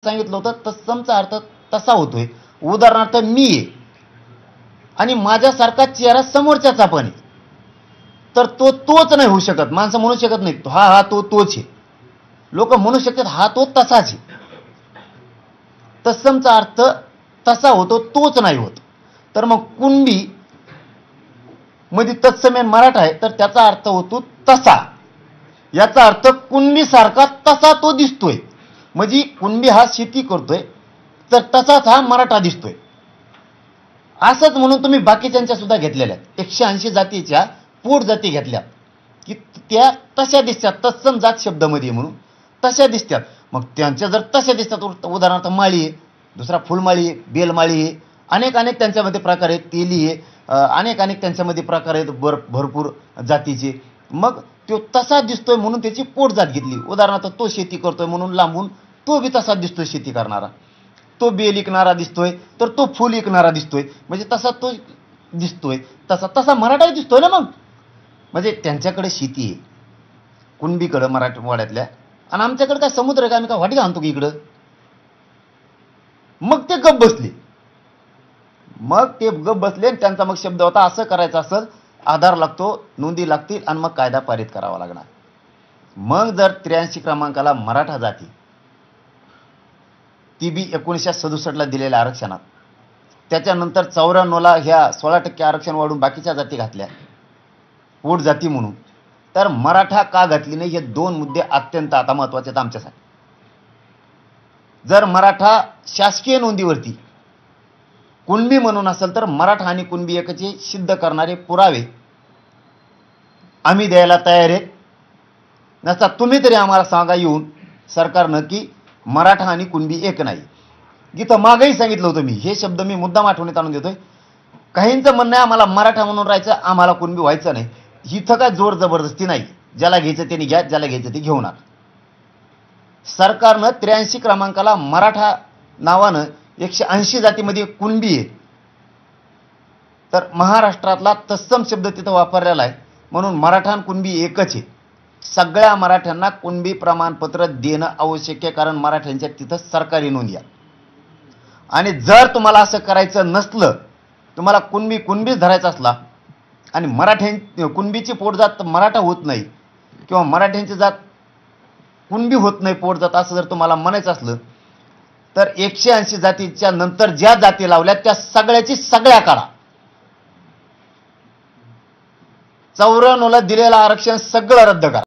सांगितलं होतं तत्समचा अर्थ तसा होतोय. उदाहरणार्थ मी आहे आणि माझ्यासारखा चेहरा समोरच्याचा पण आहे, तर तो तोच नाही होऊ शकत. माणसं म्हणू शकत नाही हा हा तो तोच आहे. लोक म्हणू शकतात हा तो तसाच आहे. तत्समचा अर्थ तसा होतो, तोच नाही होत. तर मग कुणबी मध्ये तत्सम मराठा आहे, तर त्याचा अर्थ होतो तसा. याचा अर्थ कुणबी सारखा तसा तो दिसतोय. म्हणजे कुणबी हा शेती करतोय, तर तसाच हा मराठा दिसतोय. असंच म्हणून तुम्ही बाकीच्यांच्या सुद्धा घेतलेल्या आहेत. 180 जातीच्या पोट जाती घेतल्या की त्या तशा दिसतात. तत्सम जात शब्दामध्ये म्हणून तशा दिसतात. मग त्यांच्या जर तशा दिसतात, उदाहरणार्थ माळी आहे, दुसरा फुलमाळी आहे, बेलमाळी आहे, अनेक त्यांच्यामध्ये प्रकार आहेत. तेली आहे, अनेक त्यांच्यामध्ये प्रकार आहेत भरपूर जातीचे. मग तो तसा दिसतोय म्हणून त्याची पोट जात घेतली. उदाहरणार्थ तो शेती करतोय म्हणून लांबून तो बी तसा दिसतोय शेती करणारा. तो बेल विकणारा दिसतोय तर तो फुल विकणारा दिसतोय. म्हणजे तसा तो दिसतोय, तसा मराठाही दिसतोय ना. मग म्हणजे त्यांच्याकडे शेती आहे कुणबीकडं मराठवाड्यातल्या, आणि आमच्याकडे काय समुद्र आहे का? आम्ही काय वाटी आणतो की इकडं? मग ते गप बसले. आणि त्यांचा मग शब्द होता असं करायचं असेल आधार लागतो, नोंदी लागतील आणि मग कायदा पारित करावा लागणार. मग जर 83 क्रमांकाला मराठा जाती, ती बी 1967ला दिलेल्या आरक्षणात, त्याच्यानंतर 94ला ह्या 16% आरक्षण वाढून बाकीच्या जाती घातल्या पोट जाती म्हणून, तर मराठा का घातली नाही हे दोन मुद्दे अत्यंत आता महत्वाचे आहेत आमच्यासाठी. जर मराठा शासकीय नोंदीवरती कुणबी म्हणून असेल तर मराठा आणि कुणबी एकचे सिद्ध करणारे पुरावे आम्ही द्यायला तयार आहेत. नसता तुम्ही तरी आम्हाला सांगा येऊन सरकारनं की मराठा आणि कुणबी एक नाही. इथं मागही सांगितलं होतं मी, हे शब्द मी मुद्दाम आठवणीत आणून देतोय. काहींचं म्हणणं आहे आम्हाला मराठा म्हणून राहायचं, आम्हाला कुणबी व्हायचं नाही. इथं काय जोर जबरदस्ती नाही. ज्याला घ्यायचं त्यांनी घ्या, ज्याला घ्यायचं ते घेऊ नका. सरकारनं 83 क्रमांकाला मराठा नावानं 180 जातीमध्ये कुणबी आहे, तर महाराष्ट्रातला तत्सम शब्द तिथं वापरलेला आहे म्हणून मराठा आणि कुणबी एकच आहे. सगळ्या मराठ्यांना कुणबी प्रमाणपत्र देणं आवश्यक आहे, कारण मराठ्यांच्या तिथं सरकारी नोंदी आहे. आणि जर तुम्हाला असं करायचं नसलं, तुम्हाला कुणबीच धरायचा असला आणि कुणबीची पोटजात मराठा होत नाही किंवा मराठ्यांची जात कुणबी होत नाही पोटजात, असं जर तुम्हाला म्हणायचं असलं तर 180 जातीच्या नंतर ज्या जाती लावल्या त्या सगळ्याची सगळ्या काढा. 94ला दिलेलं आरक्षण सगळं रद्द करा.